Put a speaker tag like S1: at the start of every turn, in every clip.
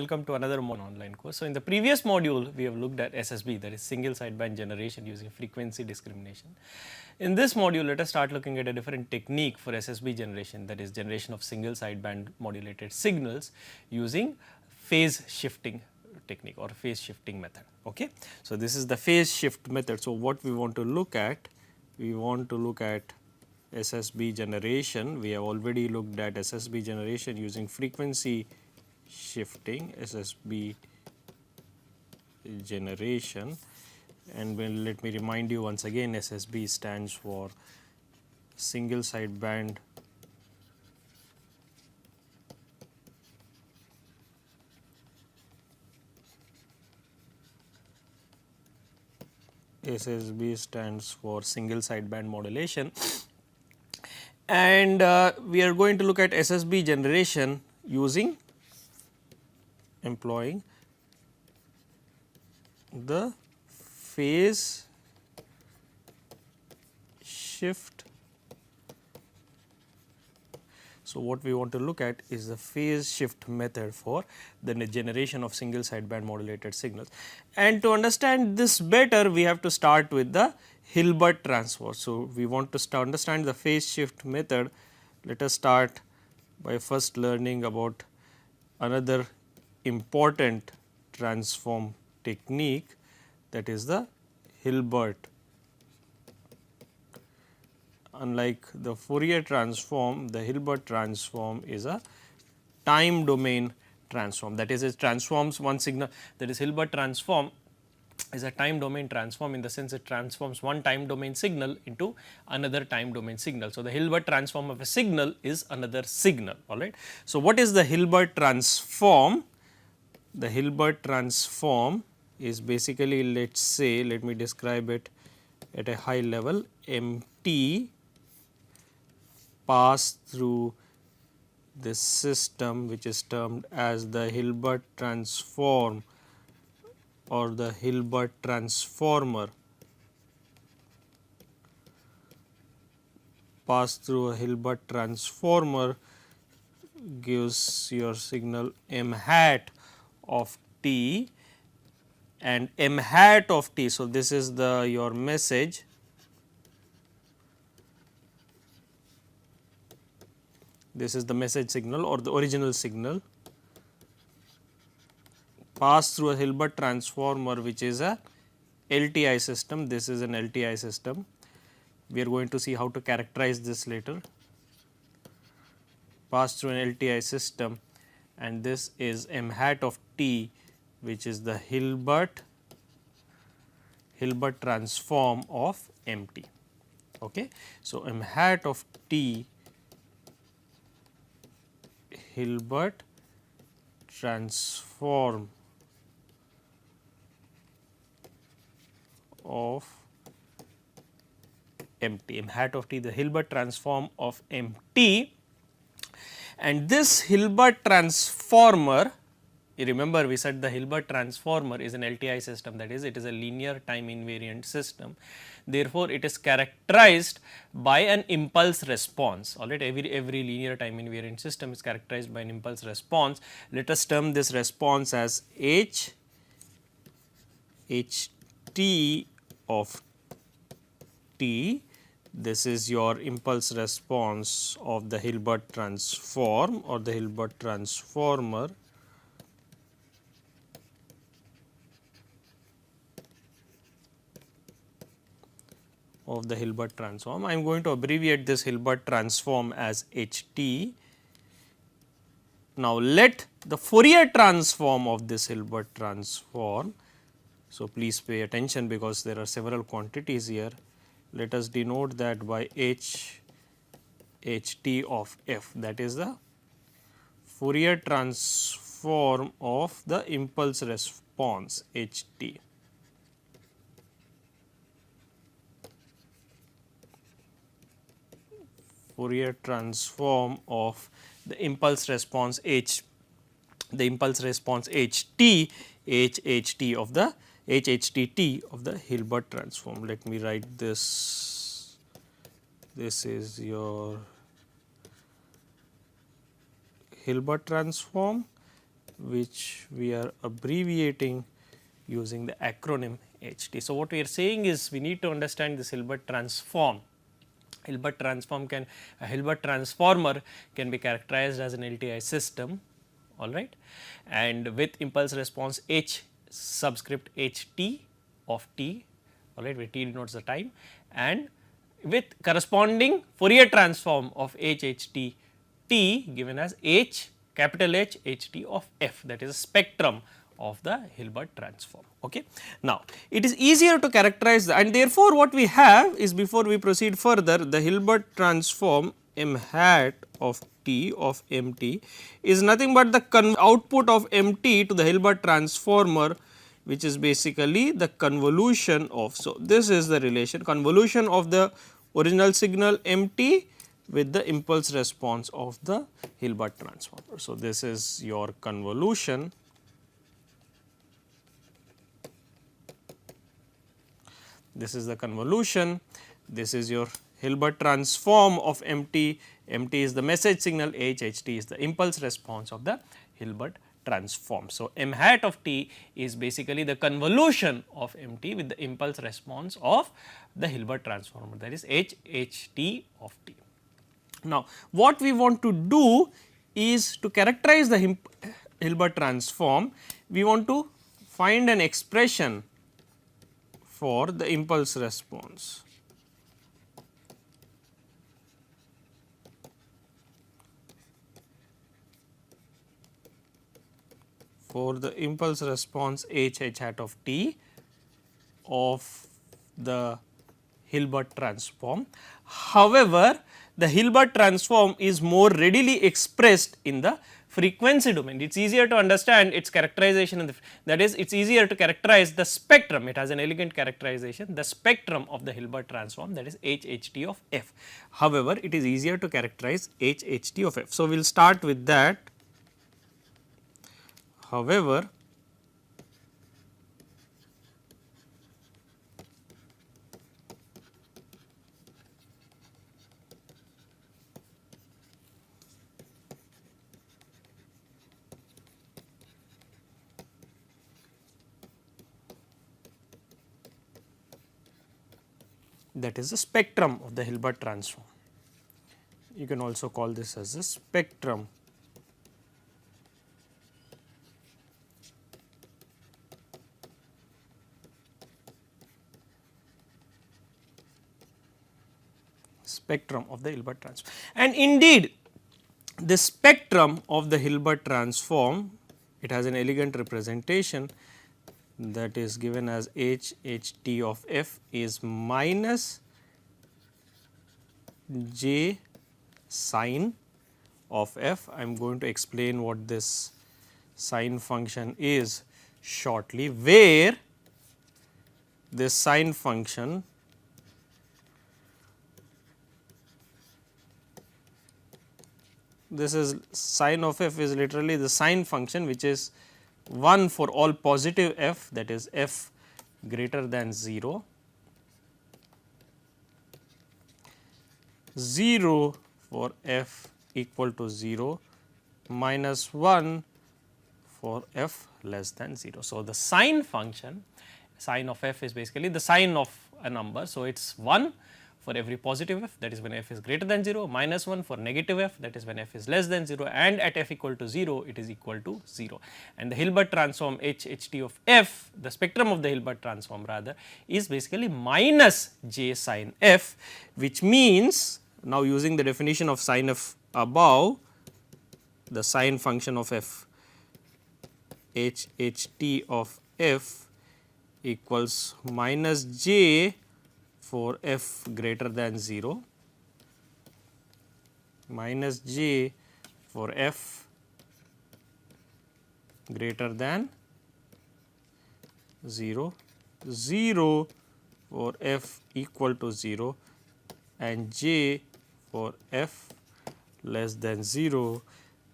S1: welcome to another online course. So, in the previous module we have looked at SSB, that is single sideband generation using frequency discrimination. In this module let us start looking at a different technique for SSB generation, that is generation of single sideband modulated signals using phase shifting technique or phase shifting method. Okay. So, this is the phase shift method. So, what we want to look at, we want to look at SSB generation. We have already looked at SSB generation using frequency shifting, SSB generation, and let me remind you once again, SSB stands for single sideband SSB stands for single sideband modulation, and we are going to look at SSB generation using employing the phase shift. So, what we want to look at is the phase shift method for the generation of single sideband modulated signals, and to understand this better we have to start with the Hilbert transform. So, we want to understand the phase shift method. Let us start by first learning about another important transform technique, that is the Hilbert. Unlike the Fourier transform, the Hilbert transform is a time domain transform, that is it transforms one signal, that is Hilbert transform is a time domain transform in the sense it transforms one time domain signal into another time domain signal. So, the Hilbert transform of a signal is another signal, alright. So, what is the Hilbert transform? The Hilbert transform is basically, let us say, let me describe it at a high level, MT pass through this system which is termed as the Hilbert transform or the Hilbert transformer, pass through a Hilbert transformer gives your signal m hat of t and m hat of t. So, this is the your message, this is the message signal or the original signal pass through a Hilbert transformer which is a LTI system. This is an LTI system. We are going to see how to characterize this later. Pass through an LTI system, and this is m hat of t, which is the Hilbert transform of MT. Okay. So, m hat of t Hilbert transform of MT, m hat of t, the Hilbert transform of MT, and this Hilbert transformer, you remember we said the Hilbert transformer is an LTI system, that is it is a linear time invariant system. Therefore, it is characterized by an impulse response, alright. Every linear time invariant system is characterized by an impulse response. Let us term this response as HT of t. This is your impulse response of the Hilbert transform or the Hilbert transformer. Of the Hilbert transform. I am going to abbreviate this Hilbert transform as HT. Now, let the Fourier transform of this Hilbert transform. So, please pay attention because there are several quantities here. Let us denote that by HT of f, that is the Fourier transform of the impulse response HT. Fourier transform of the impulse response H, the impulse response HT, HHT of the HHTT of the Hilbert transform. Let me write this. This is your Hilbert transform, which we are abbreviating using the acronym HT. So, what we are saying is we need to understand this Hilbert transform. Hilbert transformer can be characterized as an LTI system, all right, and with impulse response H subscript HT of t, all right, where t denotes the time, and with corresponding Fourier transform of HHT t given as H capital H HT of f, that is a spectrum of the Hilbert transform. Okay. Now, it is easier to characterize and therefore, what we have is, before we proceed further, the Hilbert transform m hat of t of mt is nothing but the output of mt to the Hilbert transformer, which is basically the convolution of. So, this is the relation, convolution of the original signal mt with the impulse response of the Hilbert transformer. So, this is your convolution this is the convolution, this is your Hilbert transform of mt, mt is the message signal, HHT is the impulse response of the Hilbert transform. So, m hat of t is basically the convolution of mt with the impulse response of the Hilbert transformer, that is HHT of t. Now, what we want to do is to characterize the Hilbert transform, we want to find an expression for the impulse response. For the impulse response H hat of t of the Hilbert transform. However, the Hilbert transform is more readily expressed in the frequency domain. It is easier to understand its characterization in the, that is, it is easier to characterize the spectrum, it has an elegant characterization, the spectrum of the Hilbert transform, that is HHT of f. However, it is easier to characterize HHT of f. So, we will start with that. However, that is the spectrum of the Hilbert transform. You can also call this as a spectrum of the Hilbert transform. And indeed, the spectrum of the Hilbert transform, it has an elegant representation that is given as HHT of f is minus j sine of f. I am going to explain what this sine function is shortly, where this sine function this is sine of f is literally the sine function which is 1 for all positive f, that is f greater than 0, 0 for f equal to 0, minus 1 for f less than 0. So, the sine function, sine of f is basically the sine of a number. So, it is 1 for every positive f, that is when f is greater than 0, minus 1 for negative f, that is when f is less than 0, and at f equal to 0 it is equal to 0. And the Hilbert transform HHT of f, the spectrum of the Hilbert transform rather, is basically minus j sine f, which means, now using the definition of sine f above, the sine function of f HHT of f equals minus j for f greater than 0, minus j for f greater than 0, 0 for f equal to 0, and j for f less than 0.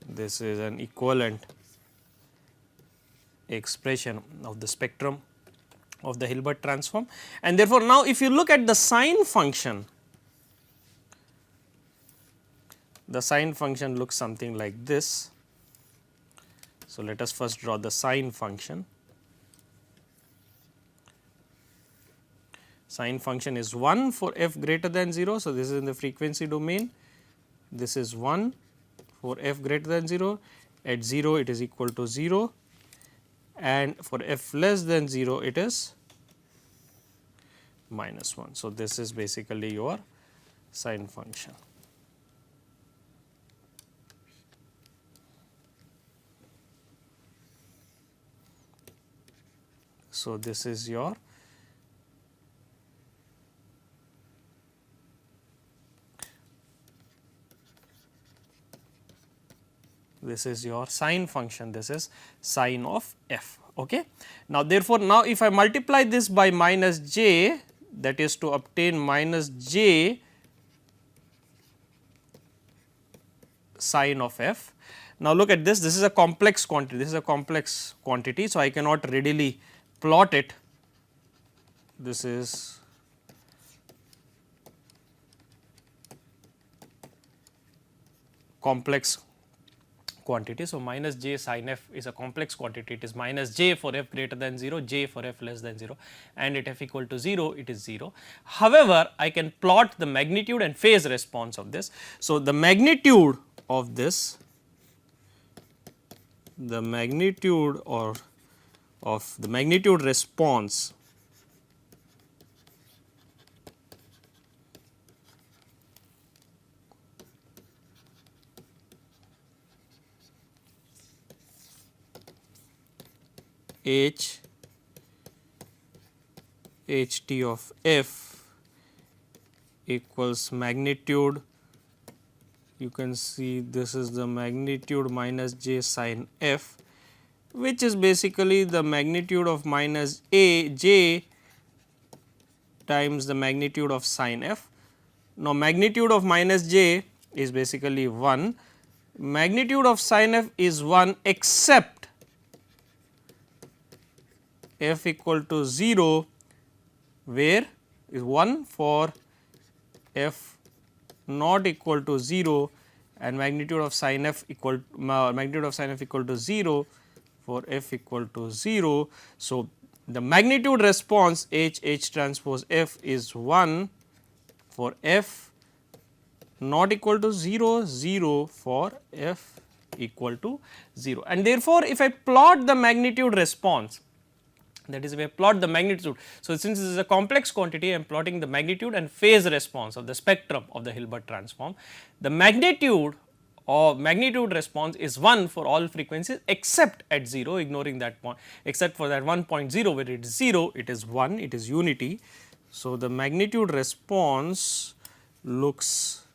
S1: This is an equivalent expression of the spectrum of the Hilbert transform. And therefore, now if you look at the sine function, the sine function looks something like this. So, let us first draw the sine function. Sine function is 1 for f greater than 0. So, this is in the frequency domain, this is 1 for f greater than 0, at 0 it is equal to 0, and for f less than 0 it is minus 1. So, this is basically your sine function. So, this is your sine function, this is sine of f. Okay. Now, therefore, now if I multiply this by minus j, that is to obtain minus j sine of f. Now, look at this, this is a complex quantity, this is a complex quantity. So, I cannot readily plot it, this is complex quantity. So, minus j sin f is a complex quantity, it is minus j for f greater than 0, j for f less than 0, and at f equal to 0 it is 0. However, I can plot the magnitude and phase response of this. So, the magnitude of this, the magnitude or of the magnitude response h t of f equals magnitude, you can see this is the magnitude minus j sin f, which is basically the magnitude of minus j times the magnitude of sin f. Now, magnitude of minus j is basically 1, magnitude of sin f is 1 except f equal to 0, where is 1 for f not equal to 0 and magnitude of sin f equal to 0 for f equal to 0. So, the magnitude response h transpose f is 1 for f not equal to 0, 0 for f equal to 0, and therefore, if I plot the magnitude response, that is if I plot the magnitude. So, since this is a complex quantity, I am plotting the magnitude and phase response of the spectrum of the Hilbert transform. The magnitude or magnitude response is 1 for all frequencies except at 0, ignoring that point, except for that 1.0 where it is 0, it is 1, it is unity. So, the magnitude response looks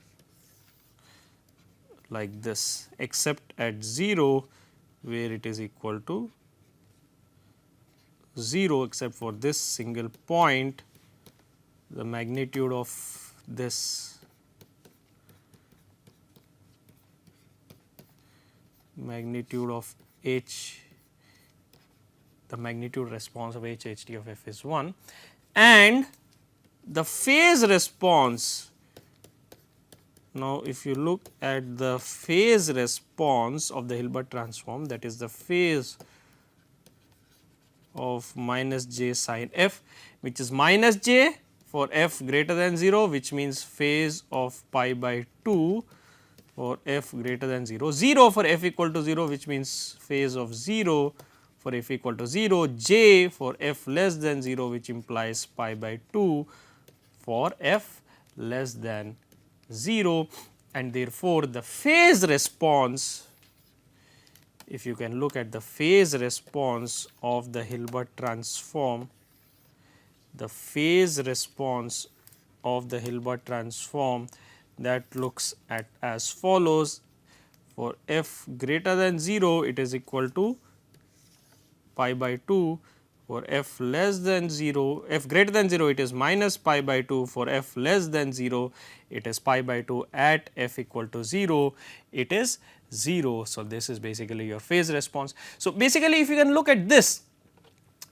S1: like this, except at 0 where it is equal to 0, except for this single point, the magnitude of this magnitude of h, the magnitude response of h t of f is 1, and the phase response. Now, if you look at the phase response of the Hilbert transform, that is the phase of minus j sin f, which is minus j for f greater than 0, which means phase of pi by 2 for f greater than 0, 0 for f equal to 0, which means phase of 0 for f equal to 0, j for f less than 0, which implies pi by 2 for f less than 0, and therefore, the phase response, if you can look at the phase response of the Hilbert transform, the phase response of the Hilbert transform, that looks at as follows. For f greater than 0, it is equal to pi by 2. For f less than 0, f greater than 0, it is minus pi by 2. For f less than 0, it is pi by 2. At f equal to 0, it is 0. So, this is basically your phase response. So, basically if you can look at this,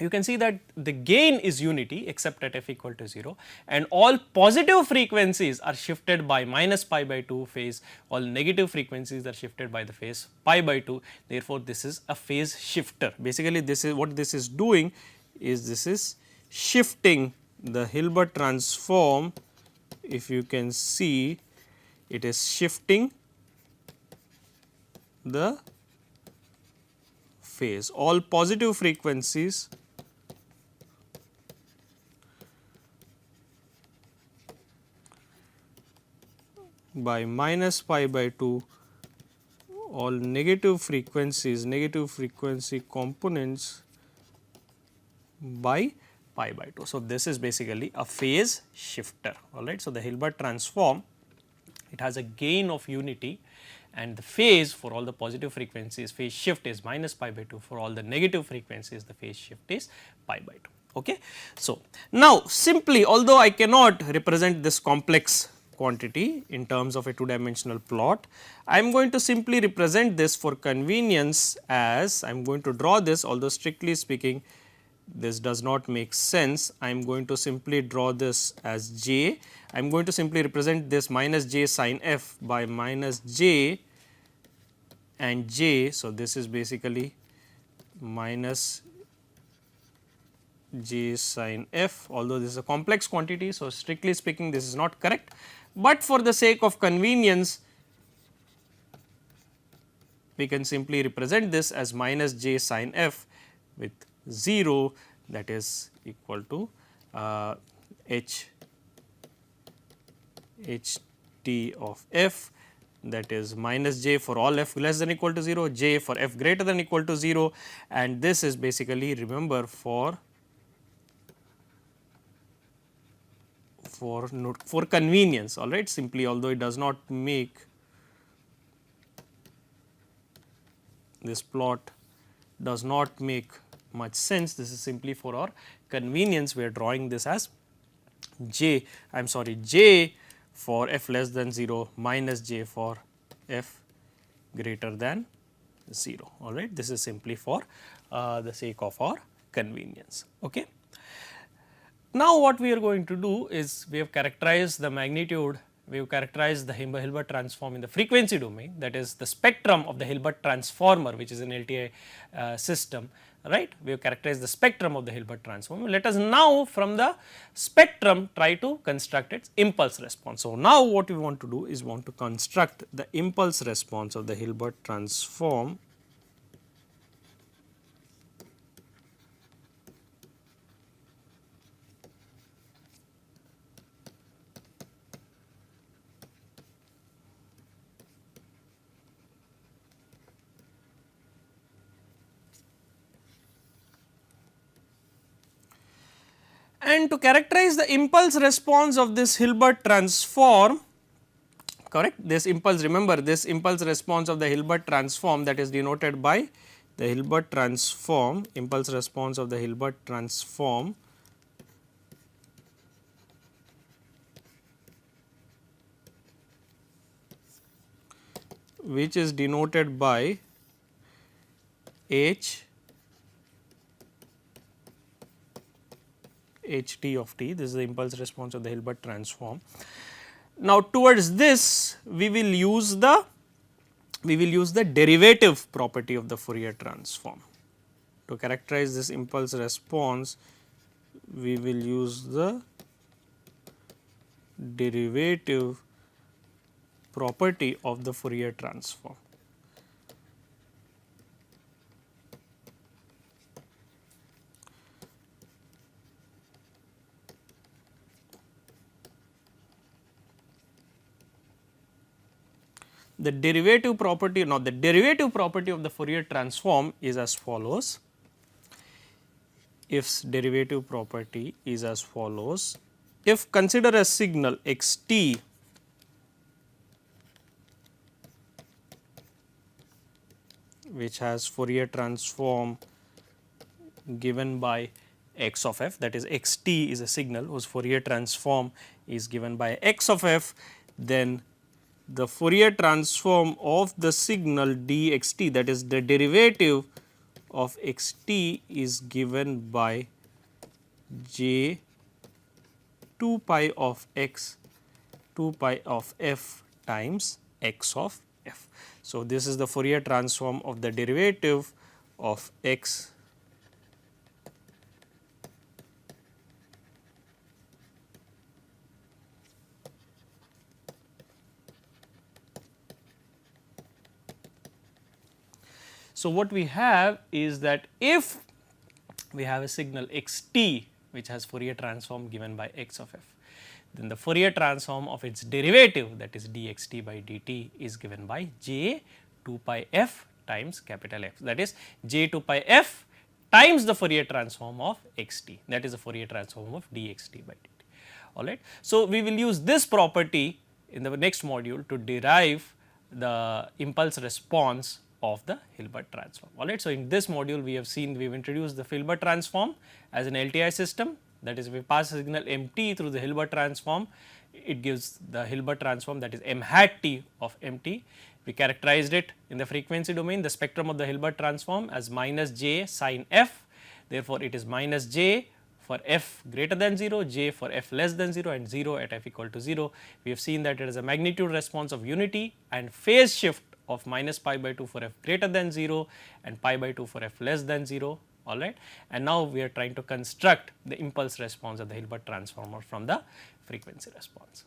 S1: you can see that the gain is unity except at f equal to 0, and all positive frequencies are shifted by minus pi by 2 phase, all negative frequencies are shifted by the phase pi by 2. Therefore, this is a phase shifter. Basically, this is what this is doing is this is shifting the Hilbert transform. If you can see, it is shifting the phase, all positive frequencies by minus pi by 2, all negative frequencies, negative frequency components by pi by 2. So, this is basically a phase shifter, alright. So, the Hilbert transform, it has a gain of unity, and the phase for all the positive frequencies, phase shift is minus pi by 2, for all the negative frequencies the phase shift is pi by 2. Okay. So, now simply, although I cannot represent this complex quantity in terms of a 2-dimensional plot, I am going to simply represent this for convenience as I am going to draw this, although strictly speaking this does not make sense. I am going to simply draw this as j. I am going to simply represent this minus j sin f by minus j and j. So, this is basically minus j sin f, although this is a complex quantity. So, strictly speaking this is not correct, but for the sake of convenience we can simply represent this as minus j sin f with 0, that is equal to h t of f, that is minus j for all f less than equal to 0, j for f greater than equal to 0, and this is basically, remember, for convenience, all right, simply, although it does not make this plot does not make much sense. This is simply for our convenience, we are drawing this as j, I am sorry, j for f less than 0 minus j for f greater than 0, all right. This is simply for the sake of our convenience. Okay. Now, what we are going to do is we have characterized the magnitude, we have characterized the Hilbert transform in the frequency domain, that is the spectrum of the Hilbert transformer, which is an LTI system, right. We have characterized the spectrum of the Hilbert transform. Let us now from the spectrum try to construct its impulse response. So, now what we want to do is want to construct the impulse response of the Hilbert transform and to characterize the impulse response of this Hilbert transform, correct, this impulse, remember this impulse response of the Hilbert transform, that is denoted by the Hilbert transform, impulse response of the Hilbert transform which is denoted by h t of t, this is the impulse response of the Hilbert transform. Now, towards this we will use the derivative property of the Fourier transform. To characterize this impulse response, we will use the derivative property of the Fourier transform. The derivative property, now the derivative property of the Fourier transform is as follows. If's derivative property is as follows. If consider a signal x t which has Fourier transform given by x of f, that is x t is a signal whose Fourier transform is given by x of f, then the Fourier transform of the signal dxt, that is the derivative of x t is given by j 2 pi of x 2 pi of f times x of f. So, this is the Fourier transform of the derivative of x So, what we have is that if we have a signal x t which has Fourier transform given by x of f, then the Fourier transform of its derivative, that is dx t by dt, is given by j 2 pi f times capital F, that is j 2 pi f times the Fourier transform of x t, that is the Fourier transform of dx t by dt. Alright. So, we will use this property in the next module to derive the impulse response of the Hilbert transform. Alright. So, in this module we have seen, we have introduced the Hilbert transform as an LTI system, that is we pass a signal mt through the Hilbert transform, it gives the Hilbert transform, that is m hat t of mt. We characterized it in the frequency domain, the spectrum of the Hilbert transform as minus j sin f, therefore, it is minus j for f greater than 0, j for f less than 0 and 0 at f equal to 0. We have seen that it is a magnitude response of unity and phase shift of minus pi by 2 for f greater than 0 and pi by 2 for f less than 0, alright. And now we are trying to construct the impulse response of the Hilbert transformer from the frequency response.